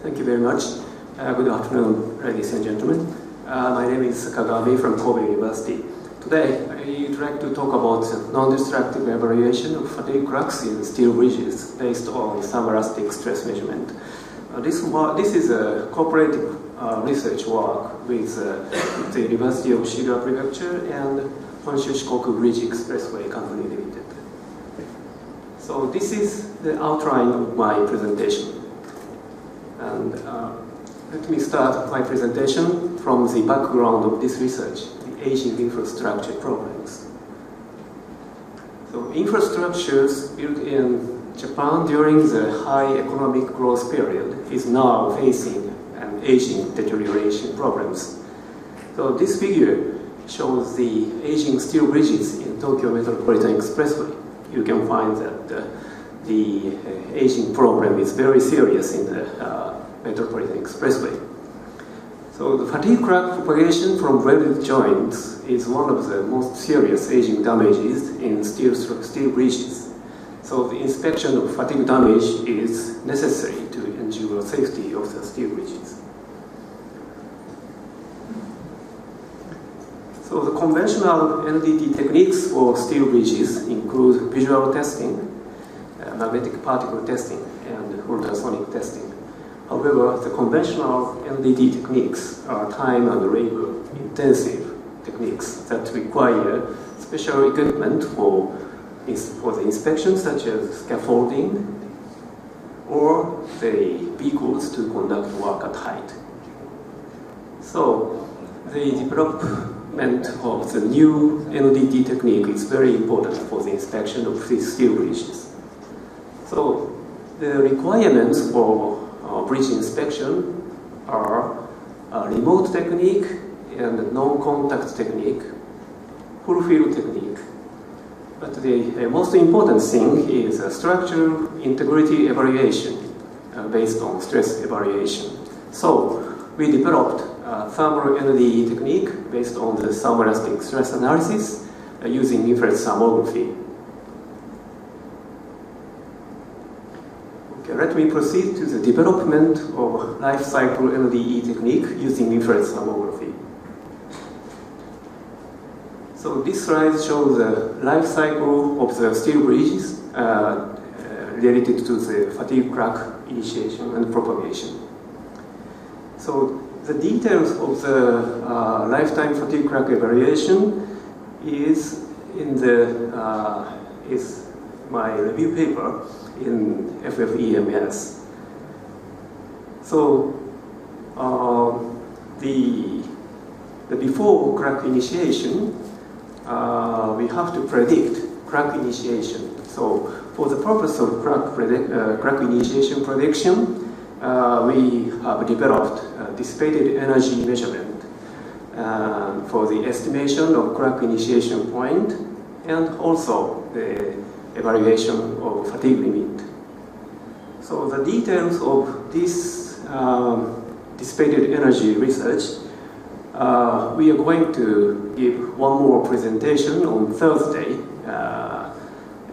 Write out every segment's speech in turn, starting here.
Thank you very much. Good afternoon, ladies and gentlemen. My name is Kagami from Kobe University. Today, I'd like to talk about non-destructive evaluation of fatigue cracks in steel bridges based on thermoelastic stress measurement. This is a cooperative research work with the University of Shiga Prefecture and Honshu Shikoku Bridge Expressway Company Limited. So this is the outline of my presentation. And let me start my presentation from the background of this research, the aging infrastructure problems. So infrastructures built in Japan during the high economic growth period is now facing an aging deterioration problems. So this figure shows the aging steel bridges in Tokyo Metropolitan Expressway. You can find that the aging problem is very serious in the Metropolitan Expressway. So the fatigue crack propagation from welded joints is one of the most serious aging damages in steel bridges. So the inspection of fatigue damage is necessary to ensure safety of the steel bridges. So the conventional NDT techniques for steel bridges include visual testing, magnetic particle testing, and ultrasonic testing. However, the conventional NDT techniques are time and labor intensive techniques that require special equipment for the inspection, such as scaffolding or the vehicles to conduct work at height. So the development of the new NDT technique is very important for the inspection of these steel bridges. So the requirements for bridge inspection are a remote technique and non-contact technique, full field technique. But the most important thing is a structural integrity evaluation based on stress evaluation. So we developed a thermal NDT technique based on the thermoelastic stress analysis using infrared thermography. Let me proceed to the development of life cycle NDT technique using infrared thermography. So this slide shows the life cycle of the steel bridges related to the fatigue crack initiation and propagation. So the details of the lifetime fatigue crack evaluation is in is my review paper in FEMS. So the before crack initiation, we have to predict crack initiation. So for the purpose of crack initiation prediction, we have developed dissipated energy measurement for the estimation of crack initiation point and also the evaluation of fatigue limit. So the details of this dissipated energy research, we are going to give one more presentation on Thursday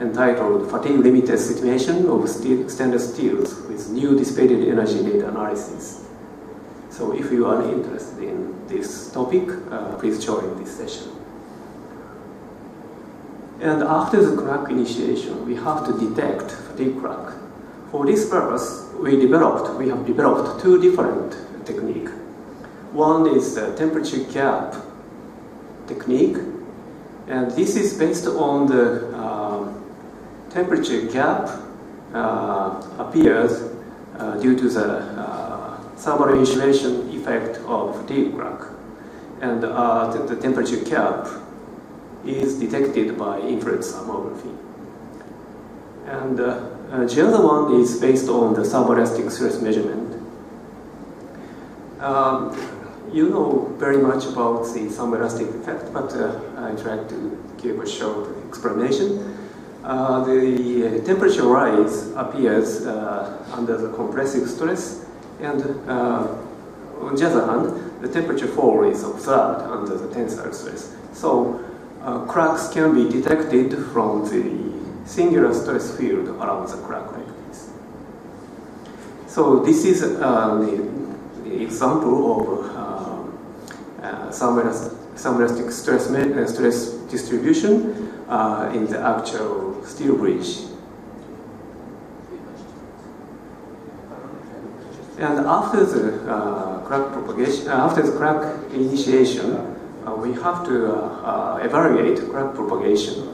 entitled Fatigue Limit Estimation of Stainless Steels with New Dissipated Energy Data Analysis. So if you are interested in this topic, please join this session. And after the crack initiation, we have to detect fatigue crack. For this purpose, we have developed two different techniques. One is the temperature gap technique, and this is based on the temperature gap appears due to the thermal insulation effect of fatigue crack, and the temperature gap is detected by infrared thermography. And the other one is based on the thermoelastic stress measurement. You know very much about the thermoelastic effect, but I try to give a short explanation. The temperature rise appears under the compressive stress, and on the other hand, the temperature fall is observed under the tensile stress. So cracks can be detected from the singular stress field around the crack like this. So this is the example of thermoelastic stress distribution in the actual steel bridge. And after the crack propagation, after the crack initiation, we have to evaluate crack propagation.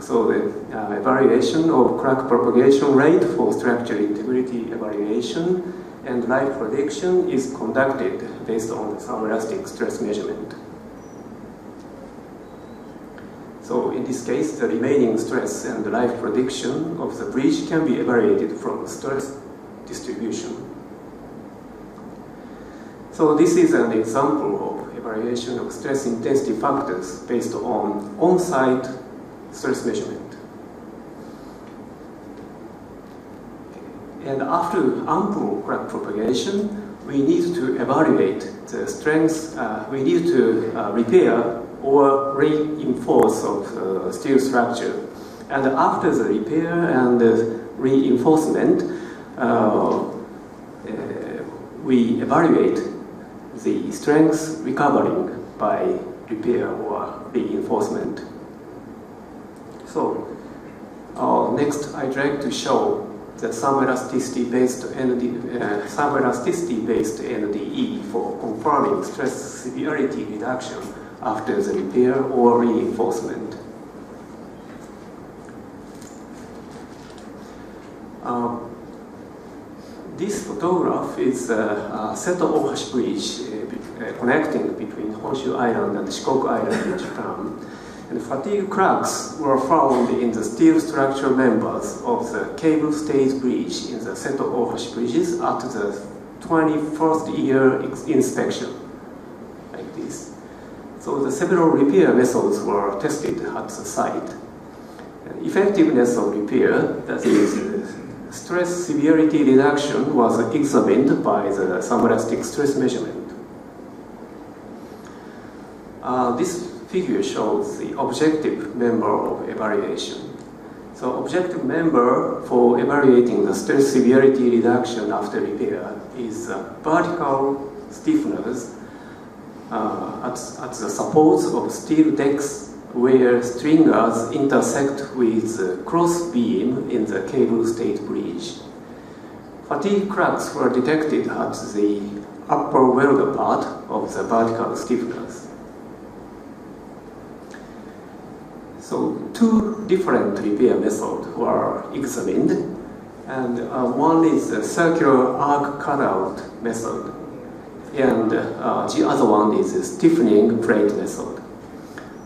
So the evaluation of crack propagation rate for structural integrity evaluation and life prediction is conducted based on the thermoelastic stress measurement. So in this case, the remaining stress and the life prediction of the bridge can be evaluated from stress distribution. So this is an example of evaluation of stress intensity factors based on on-site stress measurement. And after ample crack propagation, we need to evaluate the strength, we need to repair or reinforce of steel structure. And after the repair and reinforcement, we evaluate the strength recovering by repair or reinforcement. So next, I'd like to show the thermoelasticity-based NDE for confirming stress severity reduction after the repair or reinforcement. This photograph is a Seto-Ohashi bridge connecting between Honshu Island and Shikoku Island in Japan. And fatigue cracks were found in the steel structural members of the cable stayed bridge in the Seto-Ohashi bridges at the 21st year inspection, like this. So the several repair methods were tested at the site. And effectiveness of repair, that is, stress severity reduction, was examined by the thermoelastic stress measurement. This figure shows the objective member of evaluation. So objective member for evaluating the stress severity reduction after repair is vertical stiffeners at the supports of steel decks where stringers intersect with the cross beam in the cable stayed bridge. Fatigue cracks were detected at the upper welder part of the vertical stiffeners. So two different repair methods were examined, and one is the circular arc cutout method, and the other one is the stiffening plate method.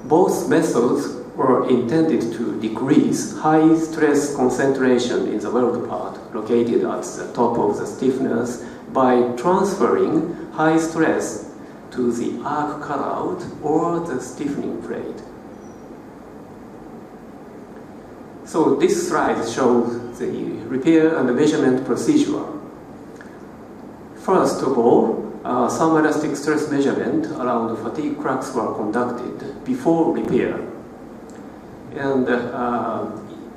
Both methods were intended to decrease high stress concentration in the weld part located at the top of the stiffeners by transferring high stress to the arc cutout or the stiffening plate. So this slide shows the repair and measurement procedure. First of all, thermoelastic stress measurement around fatigue cracks were conducted before repair. And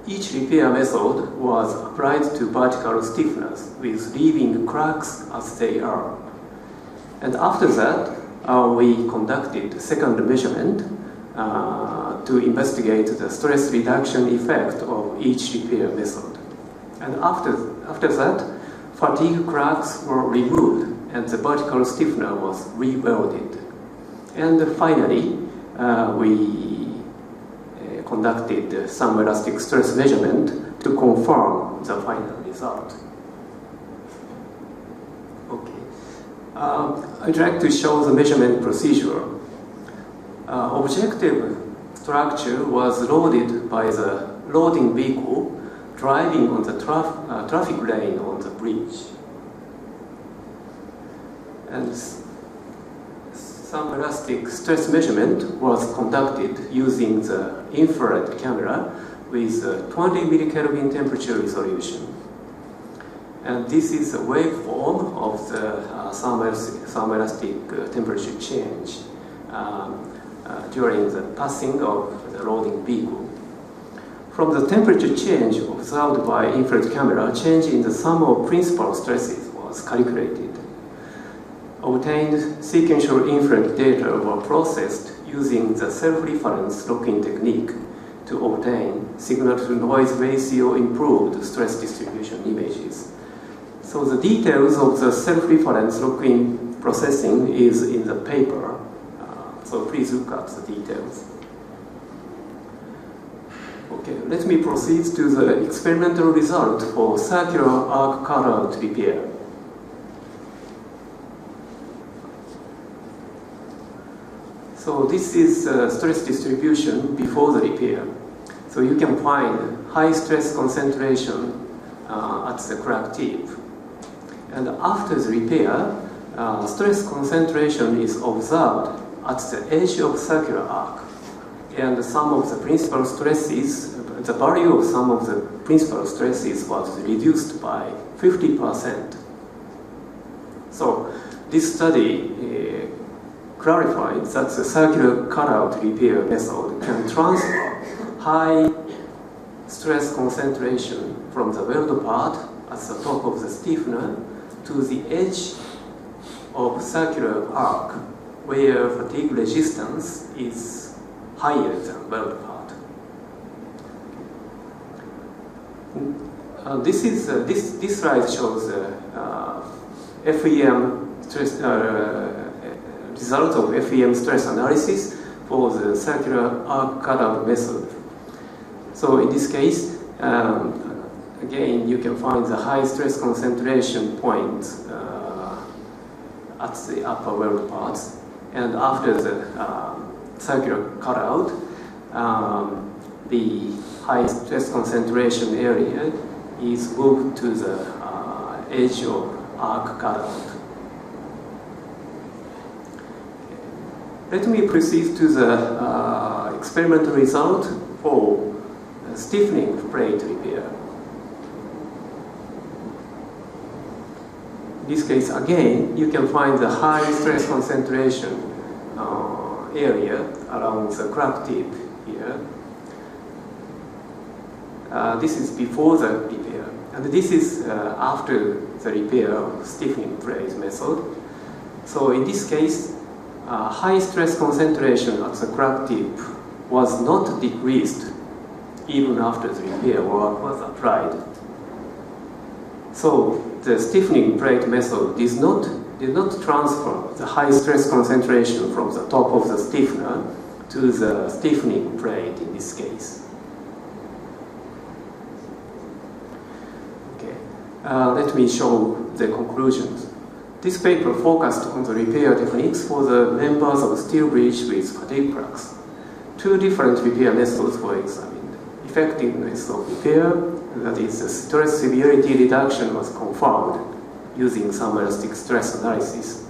each repair method was applied to vertical stiffeners with leaving cracks as they are. And after that, we conducted second measurement to investigate the stress reduction effect of each repair method. And after that, fatigue cracks were removed and the vertical stiffener was re-welded. And finally, we conducted thermoelastic stress measurement to confirm the final result. Okay. I'd like to show the measurement procedure. Objective structure was loaded by the loading vehicle driving on the traffic lane on the bridge. And thermoelastic stress measurement was conducted using the infrared camera with 20 millikelvin temperature resolution. And this is a waveform of the thermoelastic temperature change during the passing of the loading vehicle. From the temperature change observed by infrared camera, change in the sum of principal stresses was calculated. Obtained sequential infrared data were processed using the self-reference locking technique to obtain signal-to-noise ratio improved stress distribution images. So the details of the self-reference locking processing is in the paper, so please look at the details. Okay, let me proceed to the experimental result for circular arc cutout repair. So this is stress distribution before the repair. So you can find high stress concentration at the crack tip. And after the repair, stress concentration is observed at the edge of circular arc. And some of the principal stresses, the value of some of the principal stresses was reduced by 50%. So this study clarified that the circular cutout repair method can transfer high stress concentration from the weld part at the top of the stiffener to the edge of circular arc where fatigue resistance is higher than weld part. This slide shows FEM stress result of FEM stress analysis for the circular arc cutout method. So in this case, again, you can find the high stress concentration point at the upper weld parts, and after the circular cutout, the high stress concentration area is moved to the edge of arc cutout. Let me proceed to the experimental result for stiffening plate repair. In this case, again, you can find the high stress concentration area around the crack tip here. This is before the repair, and this is after the repair of stiffening plate method. So in this case, high stress concentration at the crack tip was not decreased even after the repair work was applied. So the stiffening plate method did not transfer the high stress concentration from the top of the stiffener to the stiffening plate in this case. Okay, let me show the conclusions. This paper focused on the repair techniques for the members of steel bridge with fatigue cracks. Two different repair methods were examined. Effectiveness of repair, that is, the stress severity reduction, was confirmed using thermoelastic stress analysis.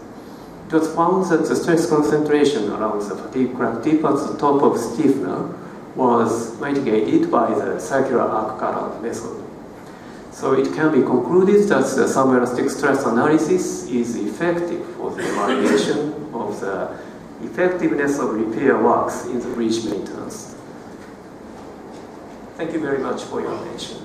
It was found that the stress concentration around the fatigue crack tip at the top of stiffener was mitigated by the circular arc cutout method. So it can be concluded that the thermoelastic stress analysis is effective for the evaluation of the effectiveness of repair works in the bridge maintenance. Thank you very much for your attention.